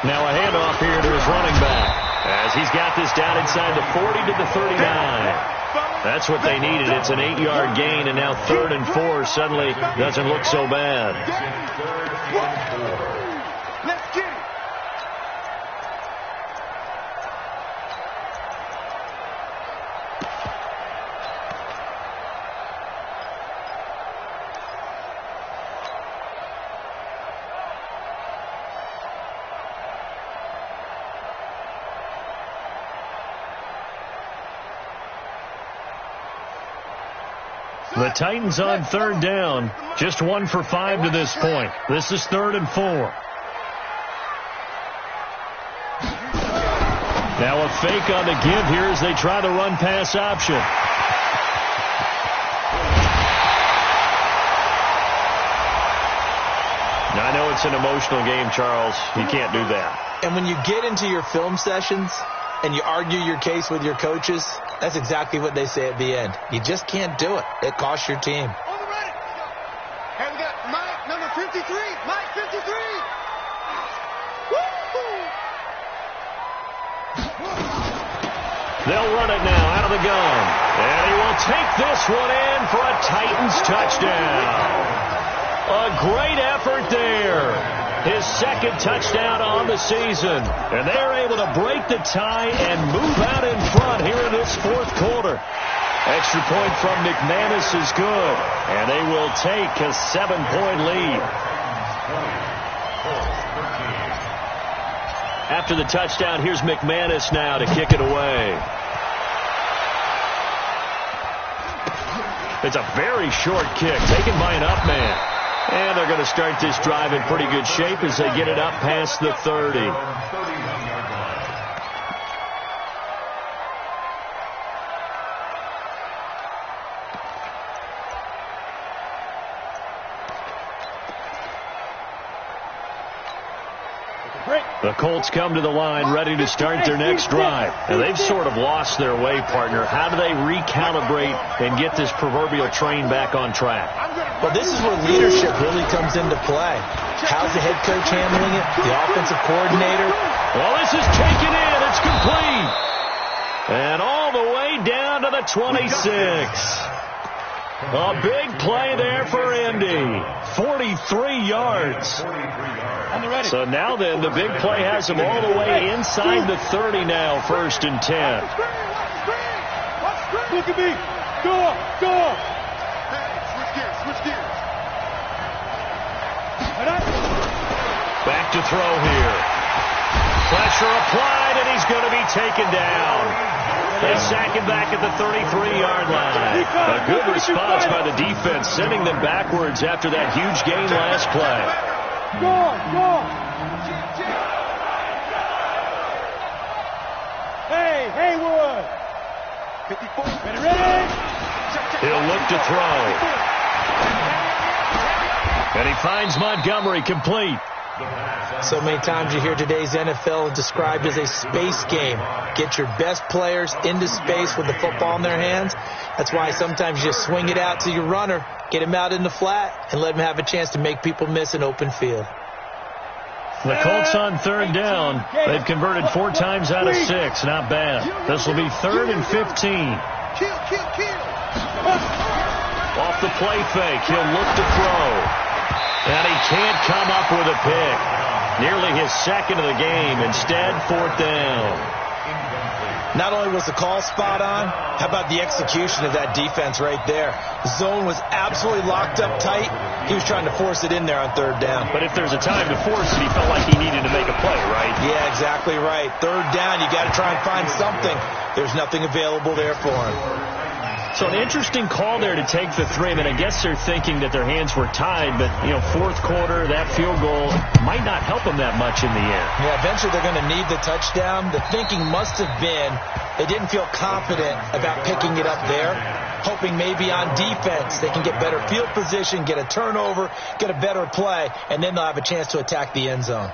Now a handoff here to his running back as he's got this down inside the 40 to the 39. That's what they needed. It's an 8-yard gain, and now 3rd and 4 suddenly doesn't look so bad. Let's get it. The Titans on 3rd down, just 1 for 5 to this point. This is 3rd and 4. Now a fake on the give here as they try the run-pass option. Now, I know it's an emotional game, Charles. You can't do that. And when you get into your film sessions and you argue your case with your coaches, that's exactly what they say at the end. You just can't do it. It costs your team. On the ready. And we got Mike, number 53. Mike, 53. Woo! They'll run it now out of the gun. And he will take this one in for a Titans touchdown. A great effort there. His 2nd touchdown on the season. And they're able to break the tie and move out in front here in this 4th quarter. Extra point from McManus is good. And they will take a 7-point lead. After the touchdown, here's McManus now to kick it away. It's a very short kick taken by an up man. And they're going to start this drive in pretty good shape as they get it up past the 30. The Colts come to the line ready to start their next drive. And they've sort of lost their way, partner. How do they recalibrate and get this proverbial train back on track? Well, this is where leadership really comes into play. How's the head coach handling it? The offensive coordinator? Well, this is taken in. It's complete. And all the way down to the 26. A big play there for Indy. 43 yards. So now then, the big play has them all the way inside the 30 now, 1st and 10. Look at me. Go. Switch gears. Back to throw here. Pressure applied, and he's going to be taken down. They sack him back at the 33-yard line. A good response by the defense, sending them backwards after that huge gain last play. Go. Hey, Haywood. 54. Ready? He'll look to throw. And he finds Montgomery complete. So many times you hear today's NFL described as a space game. Get your best players into space with the football in their hands. That's why sometimes you just swing it out to your runner, get him out in the flat, and let him have a chance to make people miss an open field. The Colts on 3rd down. They've converted 4 times out of 6. Not bad. This will be 3rd and 15. Kill. Off the play fake, he'll look to throw. And he can't come up with a pick. Nearly his 2nd of the game. Instead, 4th down. Not only was the call spot on, how about the execution of that defense right there? The zone was absolutely locked up tight. He was trying to force it in there on 3rd down. But if there's a time to force it, he felt like he needed to make a play, right? Yeah, exactly right. 3rd down, you got to try and find something. There's nothing available there for him. So an interesting call there to take the 3. I mean, I guess they're thinking that their hands were tied, but, 4th quarter, that field goal might not help them that much in the end. Yeah, eventually they're going to need the touchdown. The thinking must have been they didn't feel confident about picking it up there, hoping maybe on defense they can get better field position, get a turnover, get a better play, and then they'll have a chance to attack the end zone.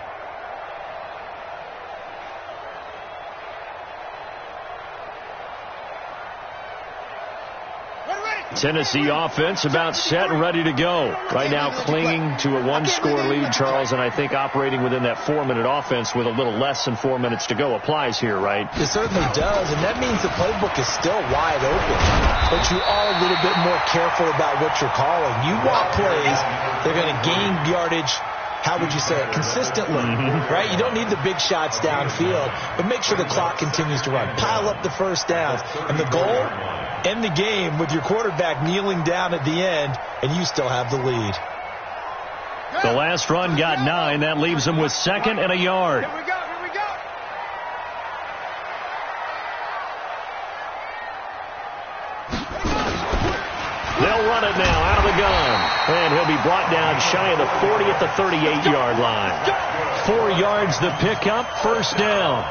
Tennessee offense about set and ready to go. Right now clinging to a one-score lead, Charles, and I think operating within that 4-minute offense with a little less than 4 minutes to go applies here, right? It certainly does, and that means the playbook is still wide open. But you are a little bit more careful about what you're calling. You want plays that are going to gain yardage, how would you say it, consistently, right? You don't need the big shots downfield, but make sure the clock continues to run. Pile up the first downs. And the goal, end the game with your quarterback kneeling down at the end, and you still have the lead. The last run got 9. That leaves them with 2nd and a yard. Here we go, here we go. They'll run it now out of the gun. And he'll be brought down shy of the 40 at the 38-yard line. 4 yards the pickup, first down.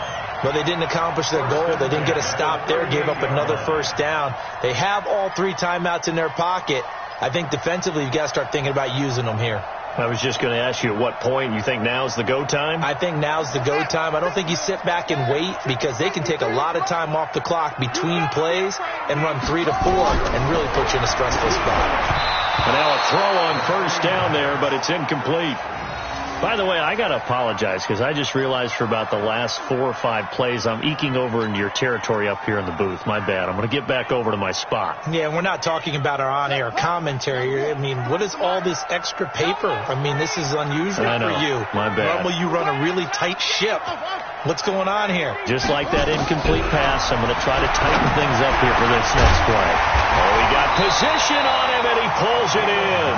Well, they didn't accomplish their goal. They didn't get a stop there, gave up another first down. They have all 3 timeouts in their pocket. I think defensively you've got to start thinking about using them here. I was just going to ask you at what point you think now's the go time? I think now's the go time. I don't think you sit back and wait because they can take a lot of time off the clock between plays and run 3 to 4 and really put you in a stressful spot. And now a throw on first down there, but it's incomplete. By the way, I got to apologize because I just realized for about the last 4 or 5 plays, I'm eking over into your territory up here in the booth. My bad. I'm going to get back over to my spot. Yeah, we're not talking about our on-air commentary. I mean, what is all this extra paper? I mean, this is unusual for you. My bad. Normally you run a really tight ship. What's going on here? Just like that incomplete pass, I'm going to try to tighten things up here for this next play. Oh, he got position on him, and he pulls it in.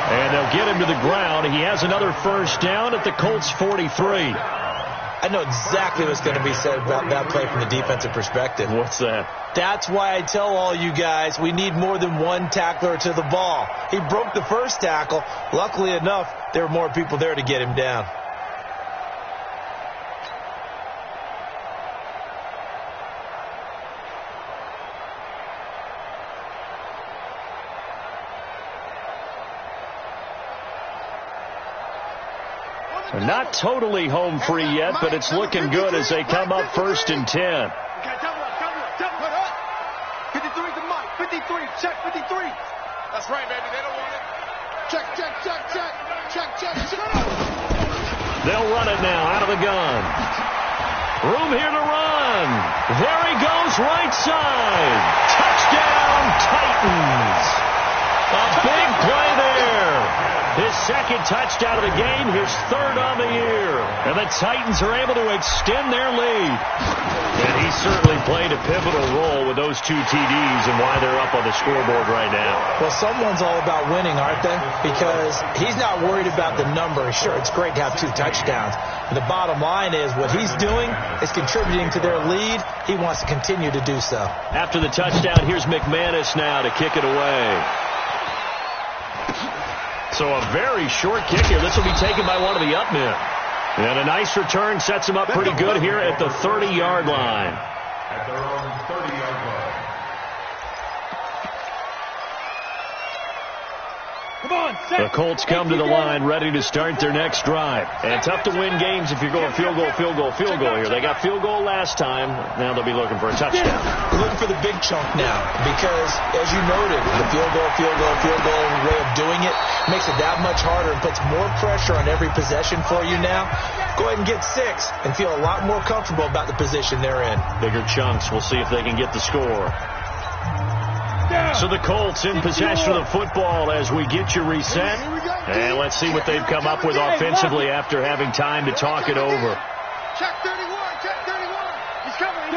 And they'll get him to the ground. He has another first down at the Colts 43. I know exactly what's going to be said about that play from the defensive perspective. What's that? That's why I tell all you guys we need more than one tackler to the ball. He broke the first tackle. Luckily enough, there were more people there to get him down. They're not totally home free yet, but it's looking good as they come up 1st and 10. Okay, double up. 53 to Mike. 53. Check 53. That's right, baby. They don't want it. Check. They'll run it now out of the gun. Room here to run. There he goes, right side. Touchdown, Titans. A big play there. His 2nd touchdown of the game, his 3rd on the year. And the Titans are able to extend their lead. And he certainly played a pivotal role with those 2 TDs and why they're up on the scoreboard right now. Well, someone's all about winning, aren't they? Because he's not worried about the number. Sure, it's great to have 2 touchdowns. But the bottom line is what he's doing is contributing to their lead. He wants to continue to do so. After the touchdown, here's McManus now to kick it away. So a very short kick here. This will be taken by one of the up men. And a nice return sets him up pretty good here at the 30-yard line. At their own 30-yard line. Come on, set. The Colts come to the line ready to start their next drive. And tough to win games if you're going field goal here. They got field goal last time. Now they'll be looking for a touchdown. We're looking for the big chunk now because, as you noted, the field goal way of doing it makes it that much harder and puts more pressure on every possession for you now. Go ahead and get 6 and feel a lot more comfortable about the position they're in. Bigger chunks. We'll see if they can get the score. So the Colts in possession of the football as we get you reset. And let's see what they've come up with offensively after having time to talk it over. Check 31. He's coming.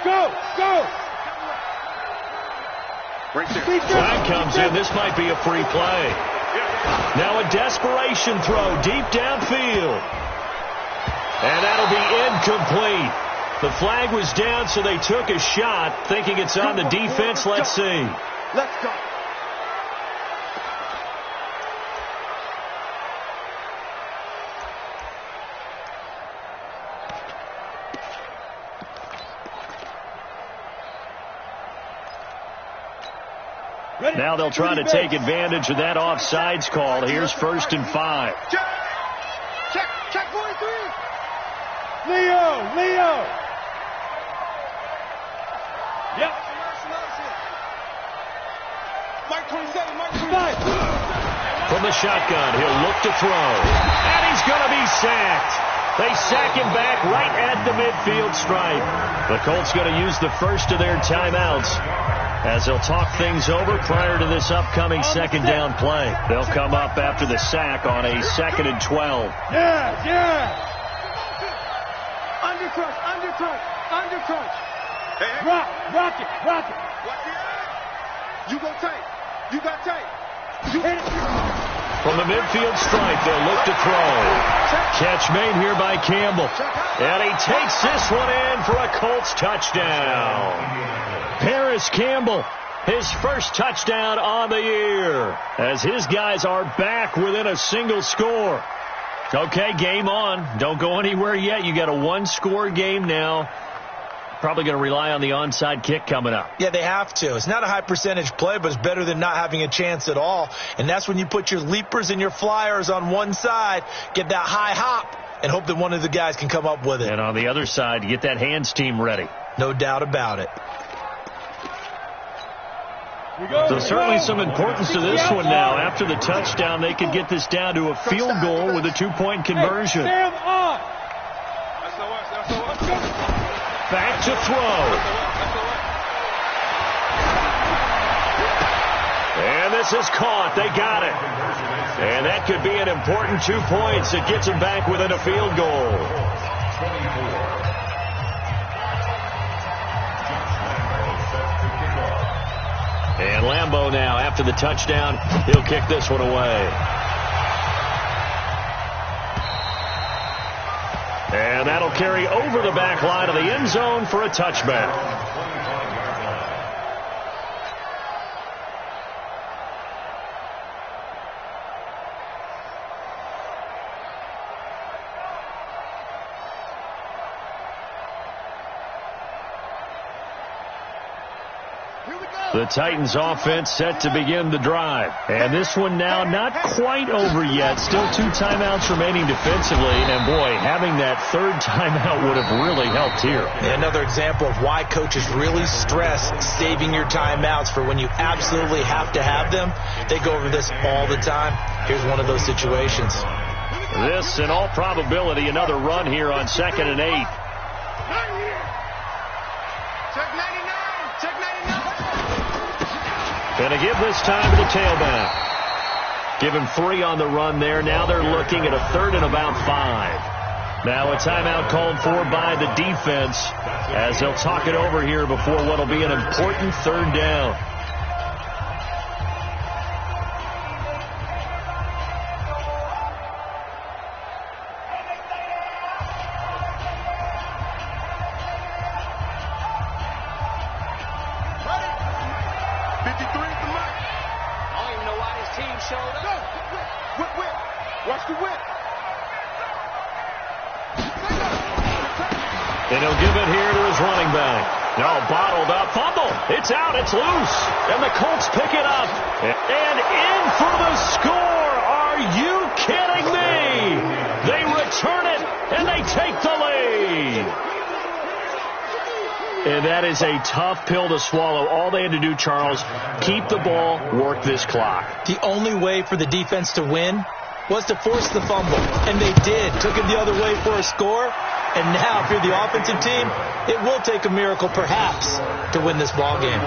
Go. Right there. Flag comes in. This might be a free play. Now a desperation throw deep downfield. And that'll be incomplete. The flag was down, so they took a shot, thinking it's on the defense. Let's see. Let's go. Now they'll try to take advantage of that offsides call. Here's 1st and 5. Check 43. Leo. Yep. Mike 27, Mike 25. From the shotgun, he'll look to throw. And he's going to be sacked. They sack him back right at the midfield stripe. The Colts going to use the first of their timeouts as they'll talk things over prior to this upcoming second down play. They'll come up after the sack on a 2nd and 12. Yeah. Undercrush. Hey. Rock it. Watch it. You go tight. You got tight. You hit it. From the midfield stripe, they'll look to throw. Catch made here by Campbell. And he takes this one in for a Colts touchdown. Paris Campbell, his first touchdown on the year, as his guys are back within a single score. Okay, game on. Don't go anywhere yet. You got a one-score game now. Probably going to rely on the onside kick coming up. Yeah, they have to. It's not a high percentage play, but it's better than not having a chance at all. And that's when you put your leapers and your flyers on one side, get that high hop, and hope that one of the guys can come up with it. And on the other side, get that hands team ready. No doubt about it. So certainly some importance to this one now. After the touchdown, they could get this down to a field goal with a two-point conversion. Back to throw. And this is caught. They got it. And that could be an important 2 points. It gets them back within a field goal. And Lambeau now, after the touchdown, he'll kick this one away. And that'll carry over the back line of the end zone for a touchback. The Titans offense set to begin the drive. And this one now not quite over yet. Still 2 timeouts remaining defensively. And boy, having that third timeout would have really helped here. Another example of why coaches really stress saving your timeouts for when you absolutely have to have them. They go over this all the time. Here's one of those situations. This, in all probability, another run here on 2nd and 8. Check 99. Check 99. Going to give this time to the tailback. Give him 3 on the run there. Now they're looking at a 3rd and about 5. Now a timeout called for by the defense as they'll talk it over here before what will be an important 3rd down. And he'll give it here to his running back. No, bottled up. Fumble. It's out. It's loose. And the Colts pick it up. And in for the score. Are you kidding me? They return it, and they take the lead. And that is a tough pill to swallow. All they had to do, Charles, keep the ball, work this clock. The only way for the defense to win was to force the fumble. And they did. Took it the other way for a score. And now, if you're the offensive team, it will take a miracle, perhaps, to win this ball game.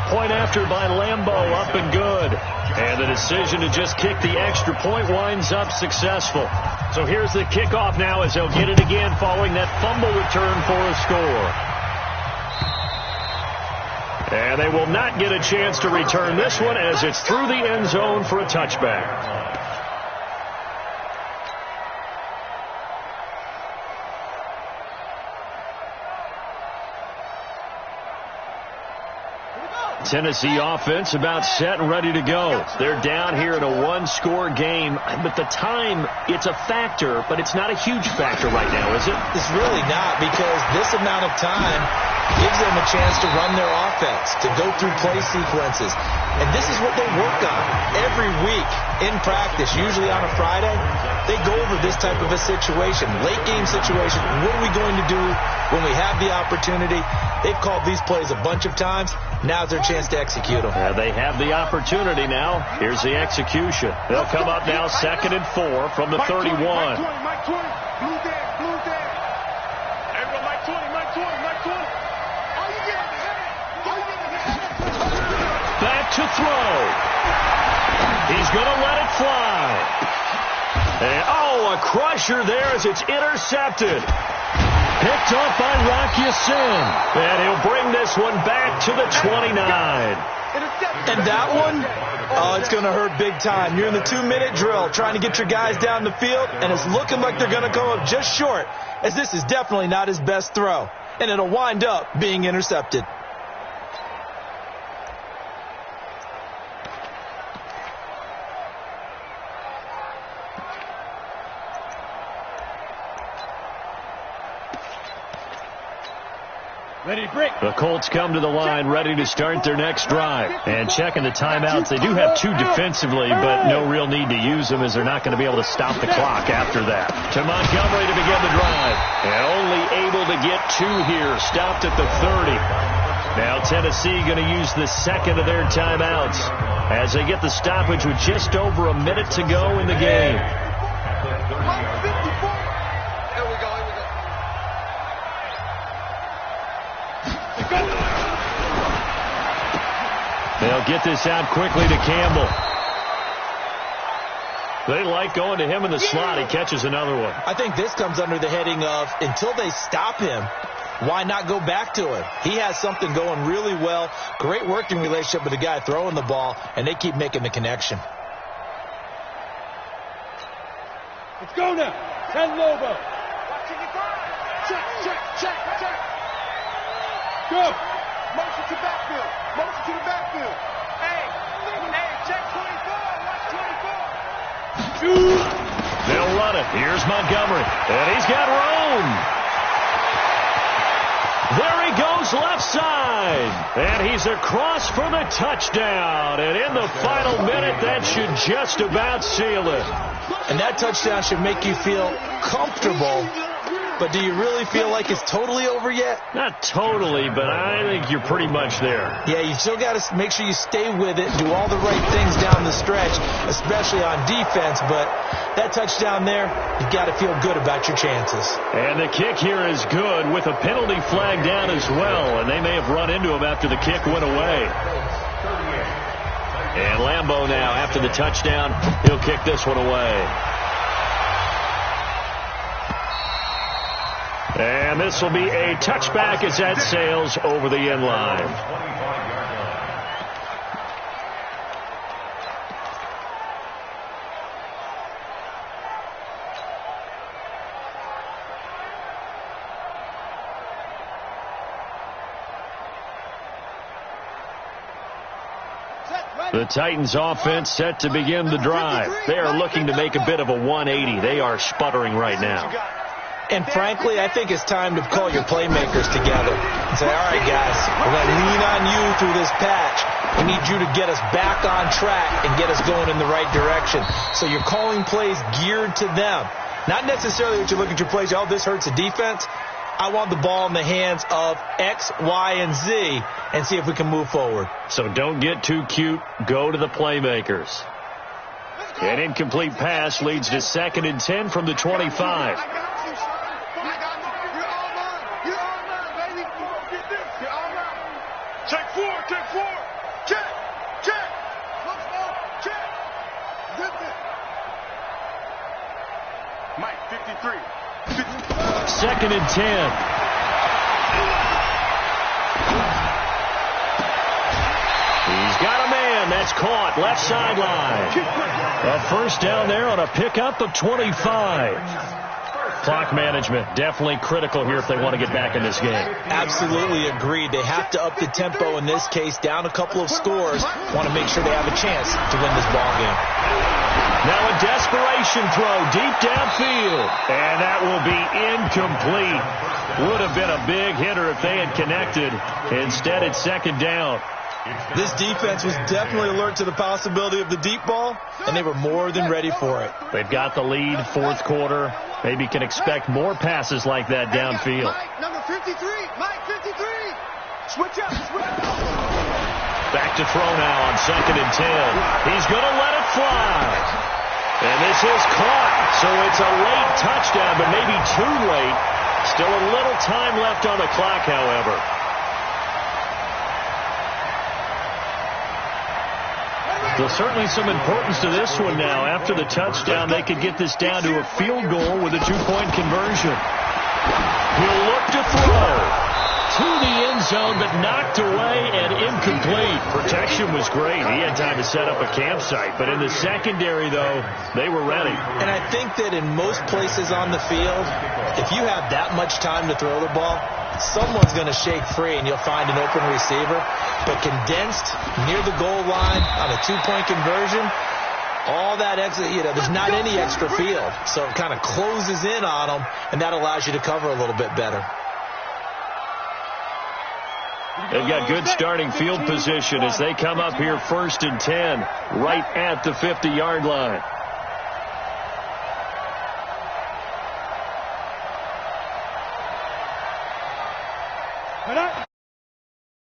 Point after by Lambeau, up and good. And the decision to just kick the extra point winds up successful. So here's the kickoff now as they'll get it again following that fumble return for a score. And they will not get a chance to return this one as it's through the end zone for a touchback. Tennessee offense about set and ready to go. They're down here in a one-score game, but the time, it's a factor, but it's not a huge factor right now, is it? It's really not, because this amount of time gives them a chance to run their offense, to go through play sequences. And this is what they work on every week in practice, usually on a Friday. They go over this type of a situation, late game situation. What are we going to do when we have the opportunity? They've called these plays a bunch of times. Now's their chance to execute them. They have the opportunity now. Here's the execution. They'll come up now 2nd and 4 from the 31. Mike 20, blue there. Everyone, Mike 20. All you get is back to throw. He's going to let it fly. And, a crusher there as it's intercepted. Picked off by Rock Ya-Sin. And he'll bring this one back to the 29. And that one, it's going to hurt big time. You're in the 2-minute drill trying to get your guys down the field, and it's looking like they're going to come up just short, as this is definitely not his best throw. And it'll wind up being intercepted. The Colts come to the line ready to start their next drive. And checking the timeouts, they do have 2 defensively, but no real need to use them as they're not going to be able to stop the clock after that. To Montgomery to begin the drive. And only able to get 2 here. Stopped at the 30. Now Tennessee going to use the second of their timeouts as they get the stoppage with just over a minute to go in the game. They'll get this out quickly to Campbell. They like going to him in the slot. He catches another one. I think this comes under the heading of, until they stop him, why not go back to him? He has something going really well. Great working relationship with the guy throwing the ball, and they keep making the connection. Let's go now. 10 Lobo. Check. Go. Motion to the backfield. Hey, check 24. Watch 24. Shoot. They'll run it. Here's Montgomery. And he's got room. There he goes left side. And he's across for the touchdown. And in the final minute, that should just about seal it. And that touchdown should make you feel comfortable. But do you really feel like it's totally over yet? Not totally, but I think you're pretty much there. Yeah, you still got to make sure you stay with it, do all the right things down the stretch, especially on defense. But that touchdown there, you've got to feel good about your chances. And the kick here is good with a penalty flag down as well. And they may have run into him after the kick went away. And Lambeau now, after the touchdown, he'll kick this one away. And this will be a touchback as that sails over the end line. The Titans offense set to begin the drive. They are looking to make a bit of a 180. They are sputtering right now. And frankly, I think it's time to call your playmakers together and say, all right, guys, we're going to lean on you through this patch. We need you to get us back on track and get us going in the right direction. So you're calling plays geared to them. Not necessarily that you look at your plays, this hurts the defense. I want the ball in the hands of X, Y, and Z and see if we can move forward. So don't get too cute. Go to the playmakers. An incomplete pass leads to 2nd and 10 from the 25. Check four. Check. Check. Mike, 53. 2nd and 10. He's got a man. That's caught. Left sideline. A first down there on a pickup of 25. Clock management definitely critical here if they want to get back in this game. Absolutely agreed. They have to up the tempo in this case, down a couple of scores. Want to make sure they have a chance to win this ball game. Now a desperation throw deep downfield. And that will be incomplete. Would have been a big hitter if they had connected. Instead, it's 2nd down. This defense was definitely alert to the possibility of the deep ball, and they were more than ready for it. They've got the lead, fourth quarter. Maybe can expect more passes like that downfield. Mike, number 53. Mike, 53. Switch up. Back to throw now on 2nd and 10. He's going to let it fly. And this is caught. So it's a late touchdown, but maybe too late. Still a little time left on the clock, however. There's certainly some importance to this one now. After the touchdown, they could get this down to a field goal with a 2-point conversion. He'll look to throw to the end zone, but knocked away and incomplete. Protection was great. He had time to set up a campsite. But in the secondary, though, they were ready. And I think that in most places on the field, if you have that much time to throw the ball, someone's going to shake free and you'll find an open receiver. But condensed near the goal line on a 2-point conversion, all that extra, there's not any extra field. So it kind of closes in on them, and that allows you to cover a little bit better. They've got good starting field position as they come up here 1st and 10, right at the 50-yard line.